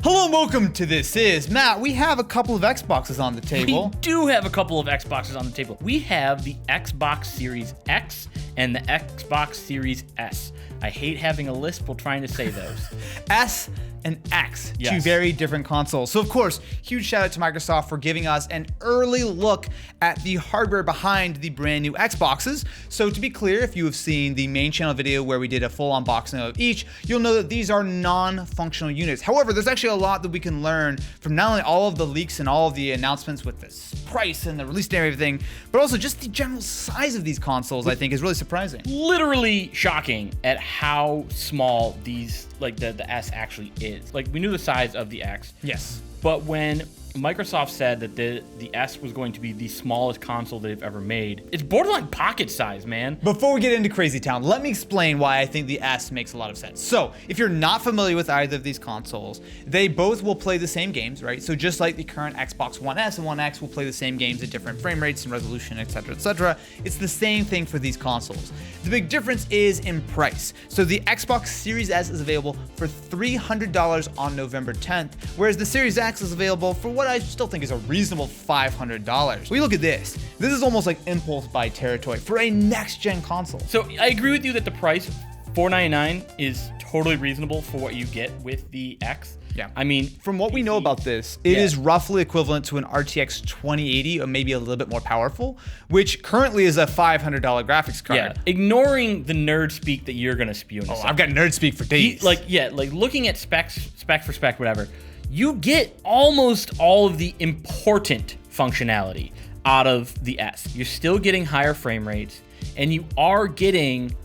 Hello and welcome to This Is Matt. We have a couple of Xboxes on the table. We do have a couple of Xboxes on the table. We have the Xbox Series X and the Xbox Series S. I hate having a lisp while trying to say those. S and X, Yes. two very different consoles. So of course, huge shout out to Microsoft for giving us an early look at the hardware behind the brand new Xboxes. So to be clear, if you have seen the main channel video where we did a full unboxing of each, you'll know that these are non-functional units. However, there's actually a lot that we can learn from not only all of the leaks and all of the announcements with this price and the release date and everything, but also just the general size of these consoles, I think is really surprising. Literally shocking at how small these, like the S actually is. Like, we knew the size of the X. Yes. But when Microsoft said that the S was going to be the smallest console they've ever made, it's borderline pocket size, man. Before we get into Crazy Town, let me explain why I think the S makes a lot of sense. So, if you're not familiar with either of these consoles, they both will play the same games, right? So just like the current Xbox One S and One X will play the same games at different frame rates and resolution, etc., it's the same thing for these consoles. The big difference is in price. So the Xbox Series S is available for $300 on November 10th, whereas the Series X is available for what I still think is a reasonable $500. We look at this. This is almost like impulse buy territory for a next-gen console. So I agree with you that the price, $499, is totally reasonable for what you get with the X. Yeah. I mean, from what we know about this, it is roughly equivalent to an RTX 2080 or maybe a little bit more powerful, which currently is a $500 graphics card. Yeah, ignoring the nerd speak that you're gonna spew in a Oh, second. I've got nerd speak for days. Like looking at spec for spec, whatever, you get almost all of the important functionality out of the S. You're still getting higher frame rates, and you are getting,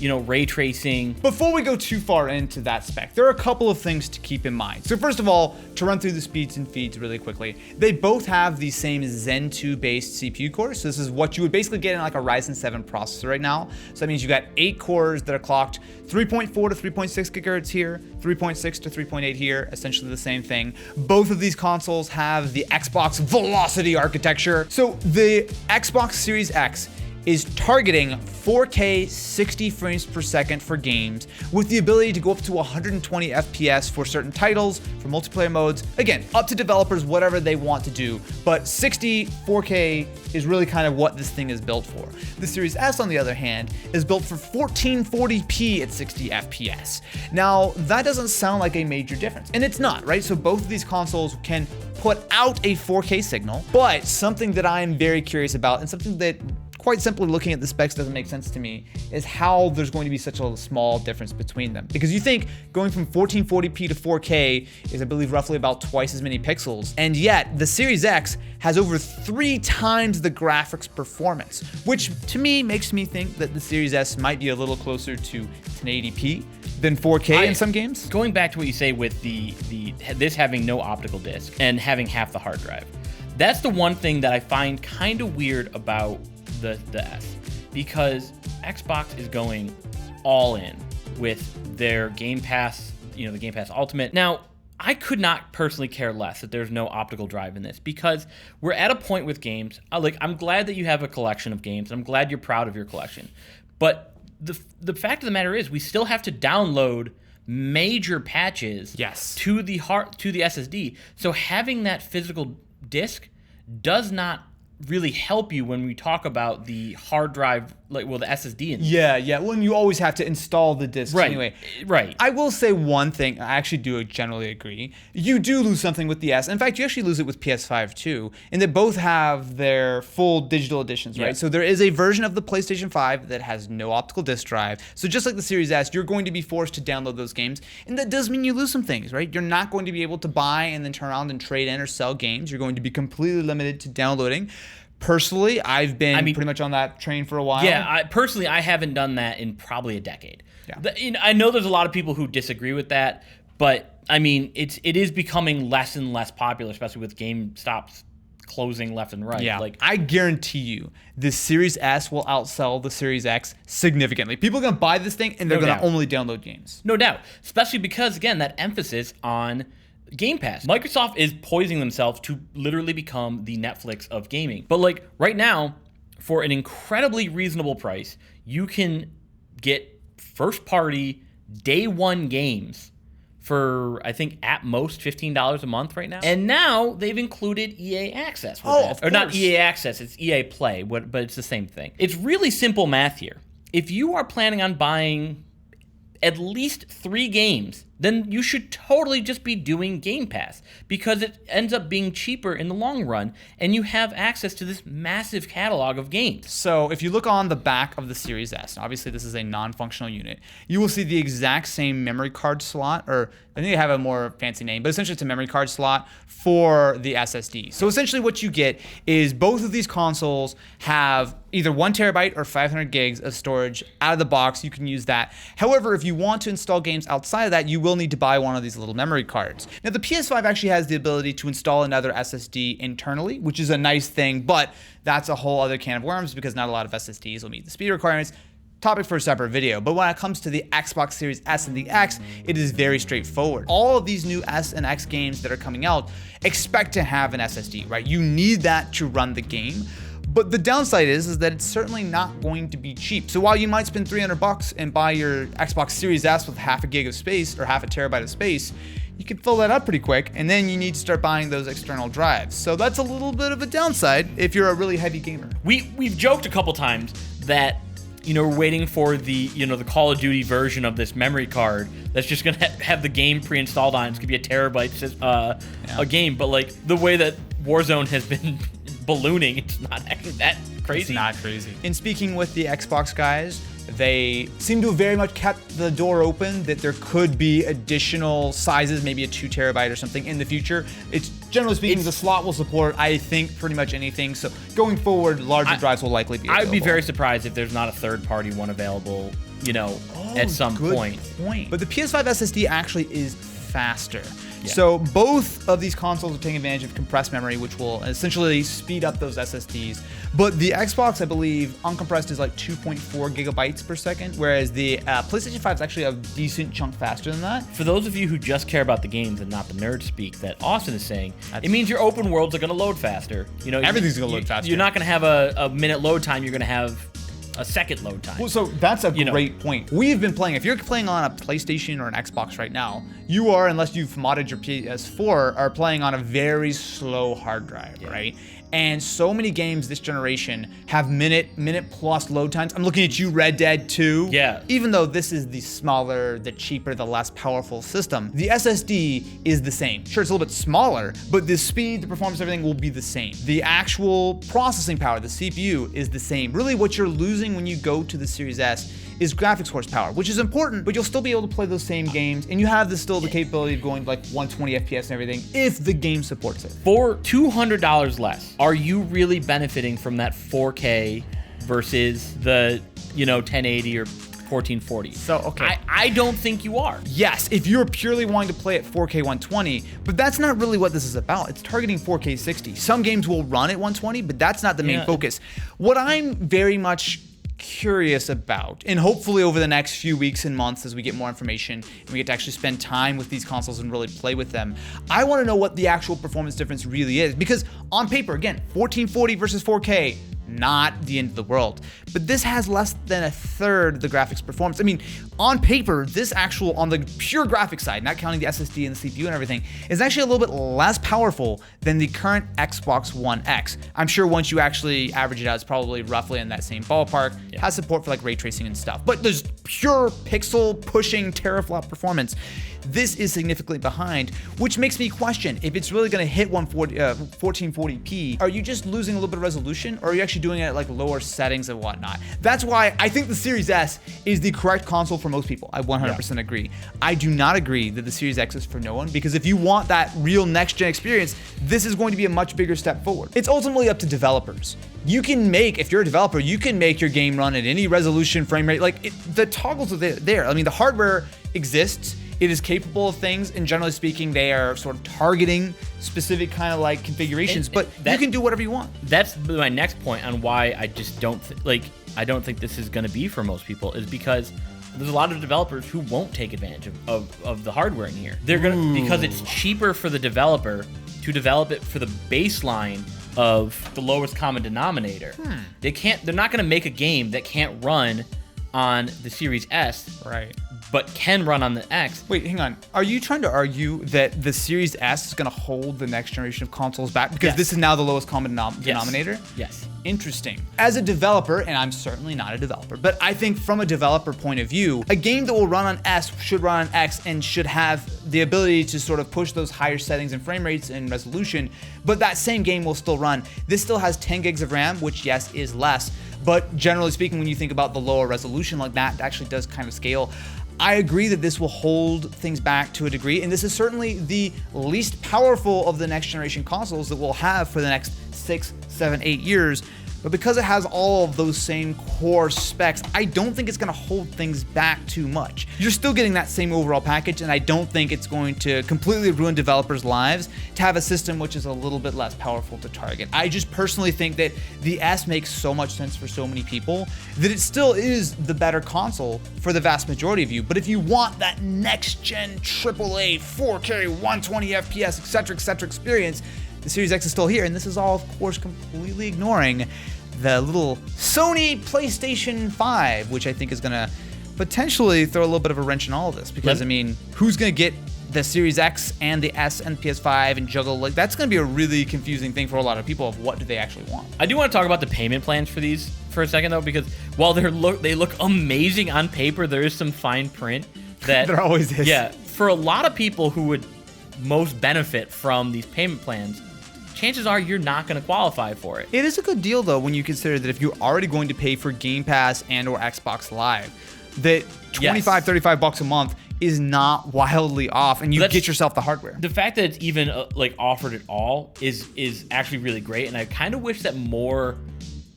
ray tracing. Before we go too far into that spec, there are a couple of things to keep in mind. So first of all, to run through the speeds and feeds really quickly, they both have the same Zen 2 based CPU cores. So this is what you would basically get in like a Ryzen 7 processor right now. So that means you got 8 cores that are clocked 3.4 to 3.6 gigahertz here, 3.6 to 3.8 here, essentially the same thing. Both of these consoles have the Xbox Velocity architecture. So the Xbox Series X is targeting 4K 60 frames per second for games with the ability to go up to 120 FPS for certain titles, for multiplayer modes. Again, up to developers, whatever they want to do, but 60 4K is really kind of what this thing is built for. The Series S, on the other hand, is built for 1440p at 60 FPS. Now, that doesn't sound like a major difference, and it's not, right? So both of these consoles can put out a 4K signal, but something that I'm very curious about, and something that quite simply looking at the specs doesn't make sense to me, is how there's going to be such a small difference between them. Because you think going from 1440p to 4K is, I believe, roughly about twice as many pixels, and yet the Series X has over 3 times the graphics performance, which to me makes me think that the Series S might be a little closer to 1080p than 4K in some games. Going back to what you say with this having no optical disc and having half the hard drive, that's the one thing that I find kind of weird about the S, because Xbox is going all in with their Game Pass, the Game Pass Ultimate. Now, I could not personally care less that there's no optical drive in this, because we're at a point with games. I'm glad that you have a collection of games. I'm glad you're proud of your collection, but the fact of the matter is, we still have to download major patches to the SSD. So having that physical disc does not really help you when we talk about the hard drive, the SSD. Yeah. Well, and you always have to install the discs anyway. Right. I will say one thing. I actually do generally agree. You do lose something with the S. In fact, you actually lose it with PS5 too, and they both have their full digital editions, right? Yeah. So there is a version of the PlayStation 5 that has no optical disc drive. So just like the Series S, you're going to be forced to download those games, and that does mean you lose some things, right? You're not going to be able to buy and then turn around and trade in or sell games. You're going to be completely limited to downloading. Personally, I've been pretty much on that train for a while. Yeah, I haven't done that in probably a decade. Yeah. I know there's a lot of people who disagree with that, but I mean, it is becoming less and less popular, especially with GameStops closing left and right. Yeah, I guarantee you, the Series S will outsell the Series X significantly. People are going to buy this thing, and they're going to only download games. No doubt, especially because, again, that emphasis on Game Pass. Microsoft is poising themselves to literally become the Netflix of gaming. But right now, for an incredibly reasonable price, you can get first-party day one games for, I think, at most $15 a month right now. And now they've included EA Access with Of or not course. EA Access, it's EA Play, but it's the same thing. It's really simple math here. If you are planning on buying at least 3 games, then you should totally just be doing Game Pass, because it ends up being cheaper in the long run, and you have access to this massive catalog of games. So if you look on the back of the Series S, obviously this is a non-functional unit, you will see the exact same memory card slot, or I think they have a more fancy name, but essentially it's a memory card slot for the SSD. So essentially what you get is both of these consoles have either 1 terabyte or 500 gigs of storage out of the box. You can use that. However, if you want to install games outside of that, you will need to buy one of these little memory cards. Now the PS5 actually has the ability to install another SSD internally, which is a nice thing, but that's a whole other can of worms because not a lot of SSDs will meet the speed requirements. Topic for a separate video. But when it comes to the Xbox Series S and the X, it is very straightforward. All of these new S and X games that are coming out expect to have an SSD, right? You need that to run the game. But the downside is that it's certainly not going to be cheap. So while you might spend $300 and buy your Xbox Series S with half a gig of space or half a terabyte of space, you can fill that up pretty quick, and then you need to start buying those external drives. So that's a little bit of a downside if you're a really heavy gamer. We've joked a couple times that, you know, we're waiting for the, you know, the Call of Duty version of this memory card that's just gonna have the game pre-installed on it. It's gonna be a terabyte a game, but like the way that Warzone has been ballooning, it's not actually that crazy. It's not crazy. In speaking with the Xbox guys, they seem to have very much kept the door open that there could be additional sizes, maybe a 2 terabyte or something in the future. It's generally speaking, the slot will support, I think, pretty much anything. So going forward, larger drives will likely be available. I'd be very surprised if there's not a third-party one available, you know, at some point. But the PS5 SSD actually is faster. Yeah. So both of these consoles are taking advantage of compressed memory, which will essentially speed up those SSDs. But the Xbox, I believe, uncompressed is like 2.4 gigabytes per second, whereas the PlayStation 5 is actually a decent chunk faster than that. For those of you who just care about the games and not the nerd speak that Austin is saying, it means your open worlds are going to load faster. You know, everything's going to load faster. You're not going to have a minute load time. You're going to have a second load time. Well, so that's a great point. We've been playing, if you're playing on a PlayStation or an Xbox right now, you are, unless you've modded your PS4, are playing on a very slow hard drive, right? And so many games this generation have minute plus load times. I'm looking at you, Red Dead 2. Yeah. Even though this is the smaller, the cheaper, the less powerful system, the SSD is the same. Sure, it's a little bit smaller, but the speed, the performance, everything will be the same. The actual processing power, the CPU, is the same. Really, what you're losing when you go to the Series S is graphics horsepower, which is important, but you'll still be able to play those same games, and you have still the capability of going to like 120 FPS and everything if the game supports it. For $200 less, are you really benefiting from that 4K versus the, you know, 1080 or 1440? So, okay. I don't think you are. Yes, if you're purely wanting to play at 4K 120, but that's not really what this is about. It's targeting 4K 60. Some games will run at 120, but that's not the main focus. What I'm very much curious about, and hopefully over the next few weeks and months as we get more information and we get to actually spend time with these consoles and really play with them, I want to know what the actual performance difference really is, because on paper, again, 1440 versus 4K, not the end of the world. But this has less than a third the graphics performance. I mean, on paper, this actual, on the pure graphics side, not counting the SSD and the CPU and everything, is actually a little bit less powerful than the current Xbox One X. I'm sure once you actually average it out, it's probably roughly in that same ballpark. Yeah. Has support for like ray tracing and stuff. But there's pure pixel pushing teraflop performance. This is significantly behind, which makes me question if it's really going to hit 1440p. Are you just losing a little bit of resolution, or are you actually doing it at like lower settings and whatnot? That's why I think the Series S is the correct console for most people. I 100% agree. I do not agree that the Series X is for no one, because if you want that real next-gen experience, this is going to be a much bigger step forward. It's ultimately up to developers. You can make, if you're a developer, you can make your game run at any resolution, frame rate. Like, the toggles are there. I mean, the hardware exists. It is capable of things, and generally speaking, they are sort of targeting specific kind of like configurations, but you can do whatever you want. That's my next point on why I just don't I don't think this is going to be for most people, is because there's a lot of developers who won't take advantage of the hardware in here. They're gonna, because it's cheaper for the developer to develop it for the baseline of the lowest common denominator. They're not gonna make a game that can't run on the Series S. Right. but can run on the X. Wait, hang on. Are you trying to argue that the Series S is going to hold the next generation of consoles back? Because Yes. this is now the lowest common denominator? Yes. Interesting. As a developer, and I'm certainly not a developer, but I think from a developer point of view, a game that will run on S should run on X and should have the ability to sort of push those higher settings and frame rates and resolution, but that same game will still run. This still has 10 gigs of RAM, which yes, is less, but generally speaking, when you think about the lower resolution like that, it actually does kind of scale. I agree that this will hold things back to a degree, and this is certainly the least powerful of the next generation consoles that we'll have for the next 6, 7, 8 years. But because it has all of those same core specs, I don't think it's going to hold things back too much. You're still getting that same overall package, and I don't think it's going to completely ruin developers' lives to have a system which is a little bit less powerful to target. I just personally think that the S makes so much sense for so many people that it still is the better console for the vast majority of you. But if you want that next-gen AAA 4K 120 FPS, etc., experience, the Series X is still here, and this is all, of course, completely ignoring the little Sony PlayStation 5, which I think is going to potentially throw a little bit of a wrench in all of this. Because, I mean, who's going to get the Series X and the S and PS5 and juggle? Like, that's going to be a really confusing thing for a lot of people of what do they actually want. I do want to talk about the payment plans for these for a second, though, because while they look amazing on paper, there is some fine print that There always is. Yeah, for a lot of people who would most benefit from these payment plans, chances are you're not going to qualify for it. It is a good deal, though, when you consider that if you're already going to pay for Game Pass and or Xbox Live, that 25, 35 bucks a month is not wildly off, and you get yourself the hardware. The fact that it's even like offered at all is actually really great, and I kind of wish that more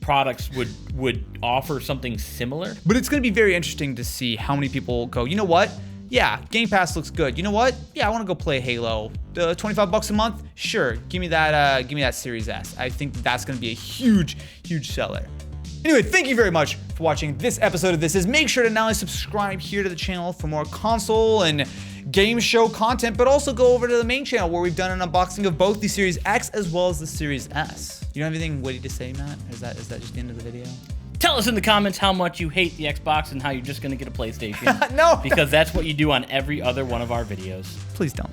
products would offer something similar. But it's going to be very interesting to see how many people go, you know what? Yeah, Game Pass looks good. You know what? Yeah, I want to go play Halo. 25 bucks a month? Sure. Give me that Series S. I think that's going to be a huge, huge seller. Anyway, thank you very much for watching this episode of This Is. Make sure to not only subscribe here to the channel for more console and game show content, but also go over to the main channel where we've done an unboxing of both the Series X as well as the Series S. You don't have anything witty to say, Matt? Or is that just the end of the video? Tell us in the comments how much you hate the Xbox and how you're just going to get a PlayStation. No. Because that's what you do on every other one of our videos. Please don't.